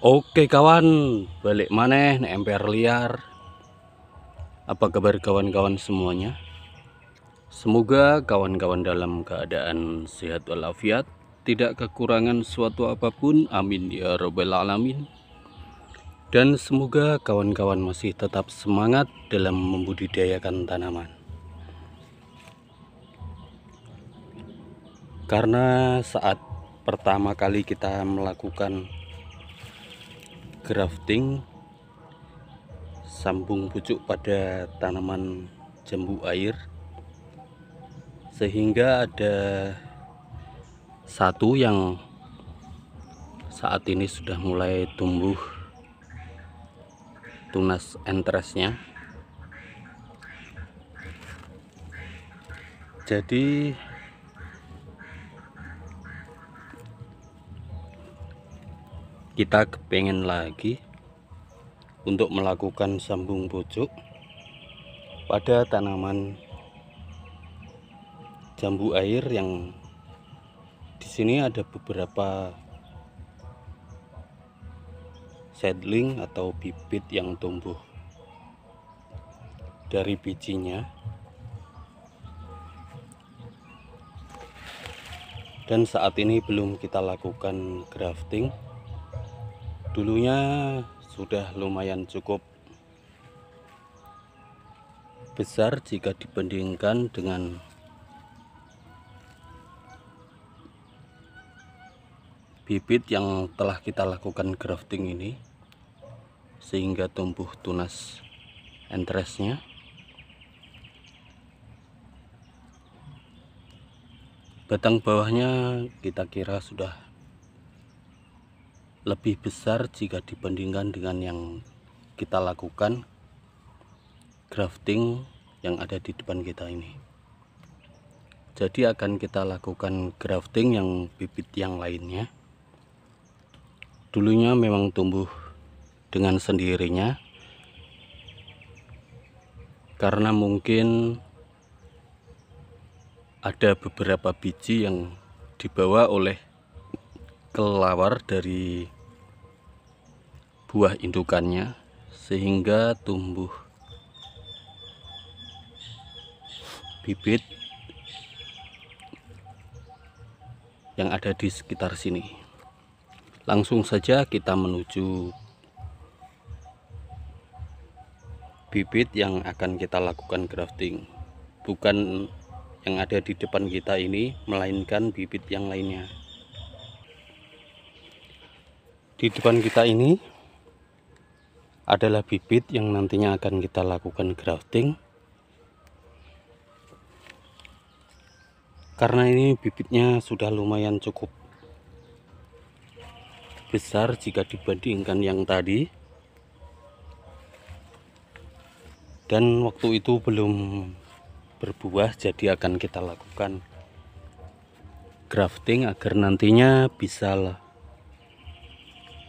Oke kawan, balik maneh nek emper liar. Apa kabar kawan-kawan semuanya? Semoga kawan-kawan dalam keadaan sehat walafiat, tidak kekurangan suatu apapun, amin ya robbal alamin. Dan semoga kawan-kawan masih tetap semangat dalam membudidayakan tanaman. Karena saat pertama kali kita melakukan grafting sambung pucuk pada tanaman jambu air, sehingga ada satu yang saat ini sudah mulai tumbuh tunas entresnya. Jadi kita kepengen lagi untuk melakukan sambung pucuk pada tanaman jambu air yang di sini ada beberapa seedling atau bibit yang tumbuh dari bijinya. Dan saat ini belum kita lakukan grafting. Dulunya sudah lumayan cukup besar jika dibandingkan dengan bibit yang telah kita lakukan grafting ini, sehingga tumbuh tunas entresnya. Batang bawahnya kita kira sudah lebih besar jika dibandingkan dengan yang kita lakukan grafting yang ada di depan kita ini. Jadi akan kita lakukan grafting yang bibit yang lainnya. Dulunya memang tumbuh dengan sendirinya, karena mungkin ada beberapa biji yang dibawa oleh kelelawar dari buah indukannya, sehingga tumbuh bibit yang ada di sekitar sini. Langsung saja kita menuju bibit yang akan kita lakukan grafting. Bukan yang ada di depan kita ini, melainkan bibit yang lainnya. Di depan kita ini adalah bibit yang nantinya akan kita lakukan grafting. Karena ini bibitnya sudah lumayan cukup besar jika dibandingkan yang tadi, dan waktu itu belum berbuah, jadi akan kita lakukan grafting agar nantinya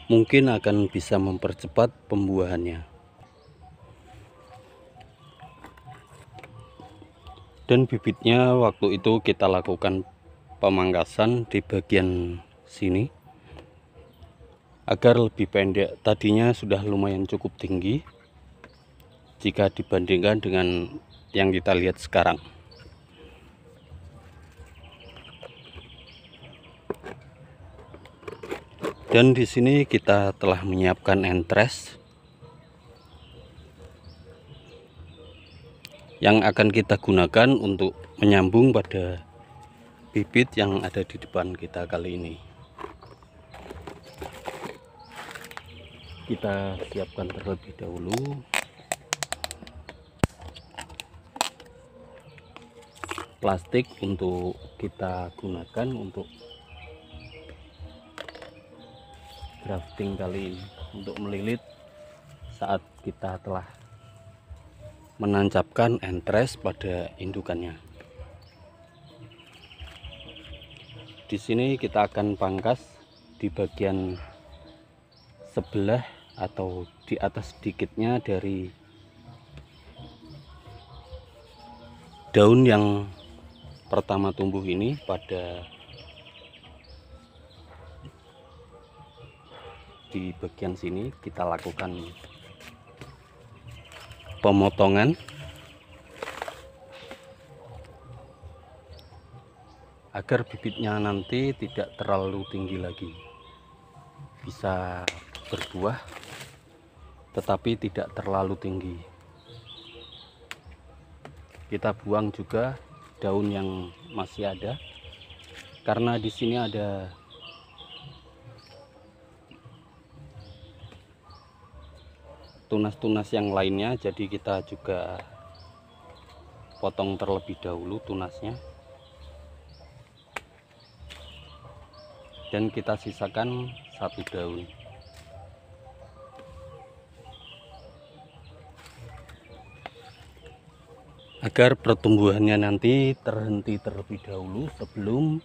mungkin akan bisa mempercepat pembuahannya. Dan bibitnya waktu itu kita lakukan pemangkasan di bagian sini agar lebih pendek. Tadinya sudah lumayan cukup tinggi jika dibandingkan dengan yang kita lihat sekarang. Dan di sini kita telah menyiapkan entres yang akan kita gunakan untuk menyambung pada bibit yang ada di depan kita kali ini. Kita siapkan terlebih dahulu plastik untuk kita gunakan untuk grafting kali ini, untuk melilit saat kita telah menancapkan entres pada indukannya. Di sini kita akan pangkas di bagian sebelah atau di atas sedikitnya dari daun yang pertama tumbuh ini pada di bagian sini kita lakukan pemotongan agar bibitnya nanti tidak terlalu tinggi lagi, bisa berbuah tetapi tidak terlalu tinggi. Kita buang juga daun yang masih ada, karena di sini ada tunas-tunas yang lainnya, jadi kita juga potong terlebih dahulu tunasnya, dan kita sisakan satu daun. Agar pertumbuhannya nanti terhenti terlebih dahulu sebelum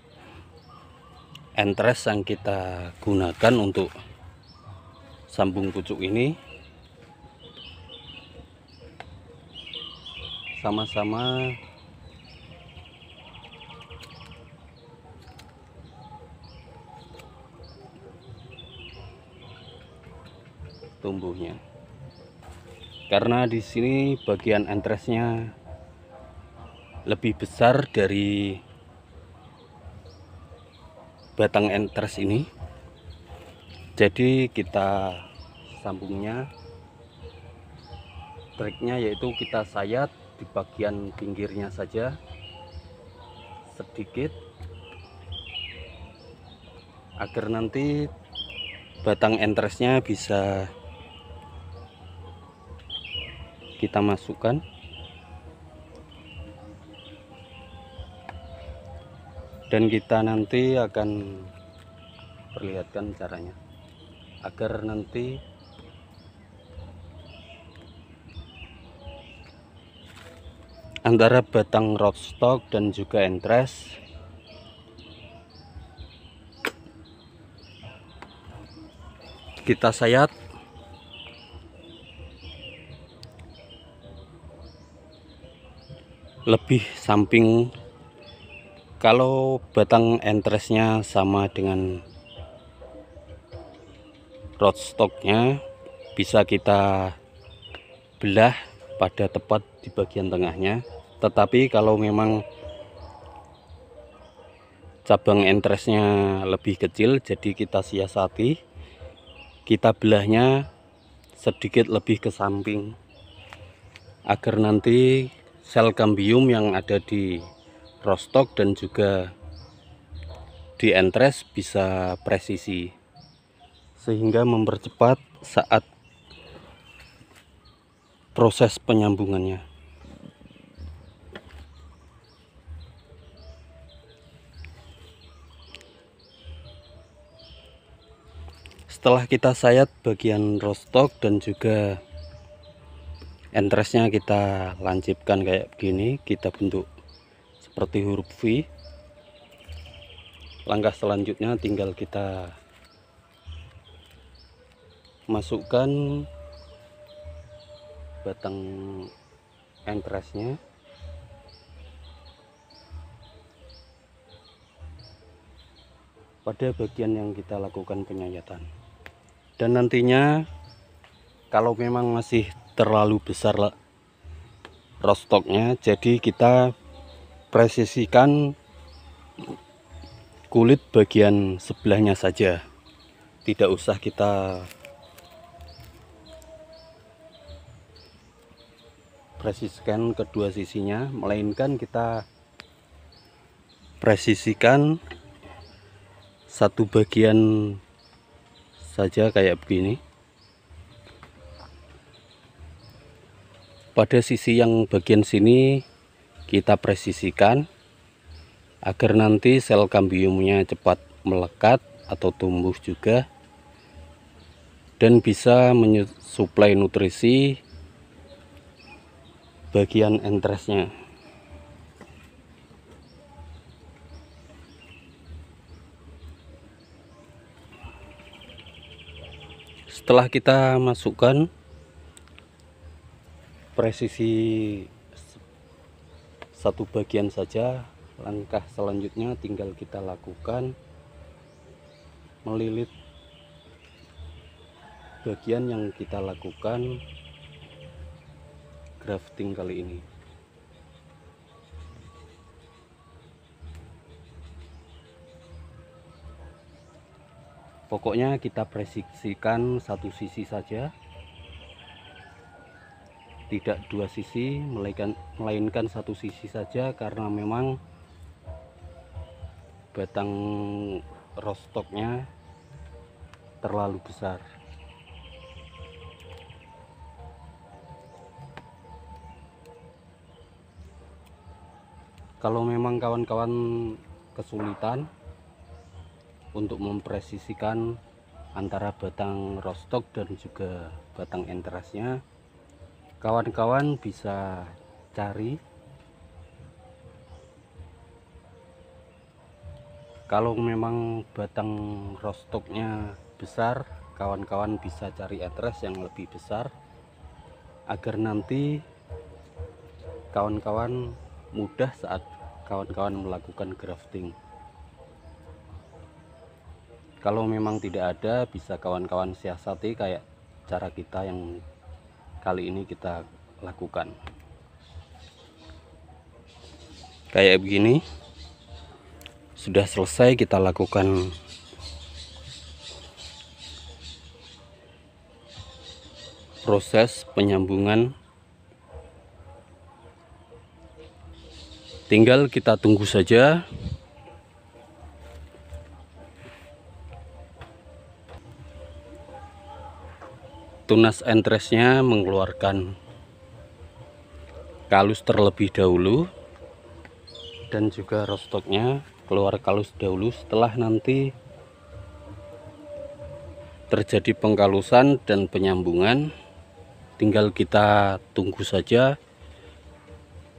entres yang kita gunakan untuk sambung pucuk ini sama-sama tumbuhnya. Karena di sini bagian entresnya lebih besar dari batang entres ini, jadi kita sambungnya, triknya yaitu kita sayat di bagian pinggirnya saja sedikit, agar nanti batang entresnya bisa kita masukkan. Dan kita nanti akan perlihatkan caranya agar nanti antara batang rootstock dan juga entres kita sayat lebih samping. Kalau batang entresnya sama dengan rootstocknya, bisa kita belah pada tepat di bagian tengahnya. Tetapi kalau memang cabang entresnya lebih kecil, jadi kita siasati, kita belahnya sedikit lebih ke samping, agar nanti sel kambium yang ada di rootstock dan juga di entres bisa presisi, sehingga mempercepat saat proses penyambungannya. Setelah kita sayat bagian rootstock dan juga entresnya, kita lancipkan kayak begini, kita bentuk seperti huruf V. Langkah selanjutnya tinggal kita masukkan batang entresnya pada bagian yang kita lakukan penyayatan. Dan nantinya kalau memang masih terlalu besar rootstocknya, jadi kita presisikan kulit bagian sebelahnya saja, tidak usah kita presisikan kedua sisinya, melainkan kita presisikan satu bagian saja kayak begini. Pada sisi yang bagian sini kita presisikan agar nanti sel kambiumnya cepat melekat atau tumbuh juga, dan bisa mensuplai nutrisi bagian entresnya. Setelah kita masukkan presisi satu bagian saja, langkah selanjutnya tinggal kita lakukan melilit bagian yang kita lakukan grafting kali ini. Pokoknya kita presiksikan satu sisi saja, tidak dua sisi, melainkan satu sisi saja, karena memang batang rostoknya terlalu besar. Kalau memang kawan-kawan kesulitan untuk mempresisikan antara batang rostok dan juga batang entrasnya, kawan-kawan bisa cari. Kalau memang batang rostoknya besar, kawan-kawan bisa cari entras yang lebih besar, agar nanti kawan-kawan mudah saat kawan-kawan melakukan grafting. Kalau memang tidak ada, bisa kawan-kawan siasati kayak cara kita yang kali ini kita lakukan. Kayak begini. Sudah selesai kita lakukan proses penyambungan. Tinggal kita tunggu saja tunas entresnya mengeluarkan kalus terlebih dahulu, dan juga rostoknya keluar kalus dahulu. Setelah nanti terjadi pengkalusan dan penyambungan, tinggal kita tunggu saja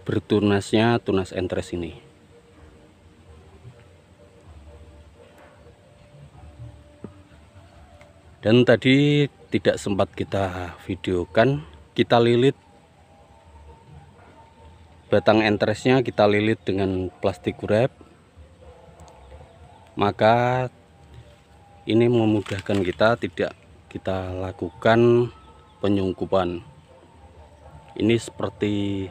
bertunasnya tunas entres ini. Dan tadi tidak sempat kita videokan, kita lilit batang entresnya, kita lilit dengan plastik wrap. Maka ini memudahkan kita, tidak kita lakukan penyungkupan. Ini seperti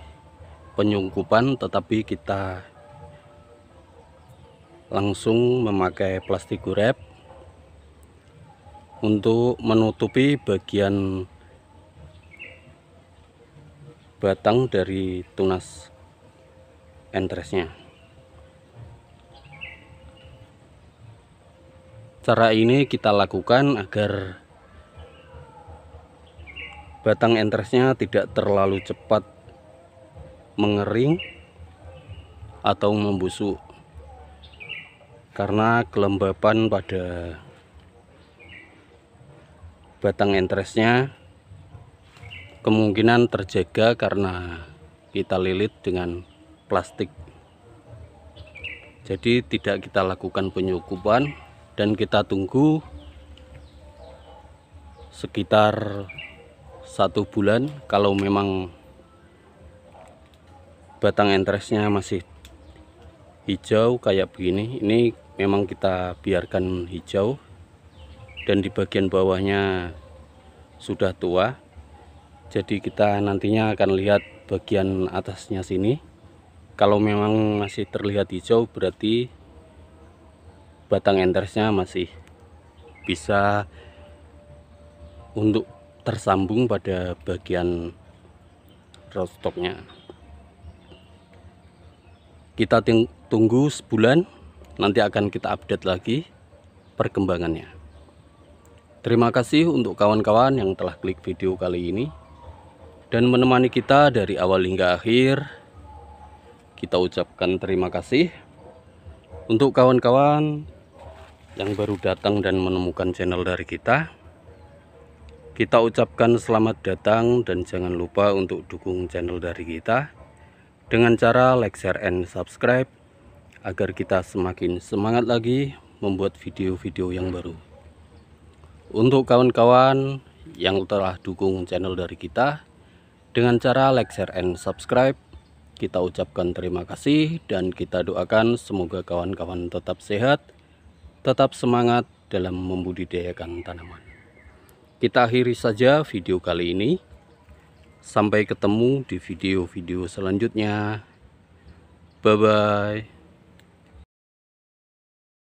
penyungkupan, tetapi kita langsung memakai plastik wrap untuk menutupi bagian batang dari tunas entresnya. Cara ini kita lakukan agar batang entresnya tidak terlalu cepat mengering atau membusuk, karena kelembapan pada batang entresnya kemungkinan terjaga karena kita lilit dengan plastik. Jadi tidak kita lakukan penyungkupan, dan kita tunggu sekitar 1 bulan. Kalau memang batang entresnya masih hijau kayak begini, ini memang kita biarkan hijau, dan di bagian bawahnya sudah tua. Jadi kita nantinya akan lihat bagian atasnya sini. Kalau memang masih terlihat hijau, berarti batang entresnya masih bisa untuk tersambung pada bagian rostoknya. Kita tunggu sebulan, nanti akan kita update lagi perkembangannya. Terima kasih untuk kawan-kawan yang telah klik video kali ini dan menemani kita dari awal hingga akhir. Kita ucapkan terima kasih. Untuk kawan-kawan yang baru datang dan menemukan channel dari kita ucapkan selamat datang, dan jangan lupa untuk dukung channel dari kita dengan cara like, share, and subscribe, agar kita semakin semangat lagi membuat video-video yang baru. Untuk kawan-kawan yang telah dukung channel dari kita dengan cara like, share, and subscribe, kita ucapkan terima kasih, dan kita doakan semoga kawan-kawan tetap sehat, tetap semangat dalam membudidayakan tanaman. Kita akhiri saja video kali ini. Sampai ketemu di video-video selanjutnya. Bye-bye.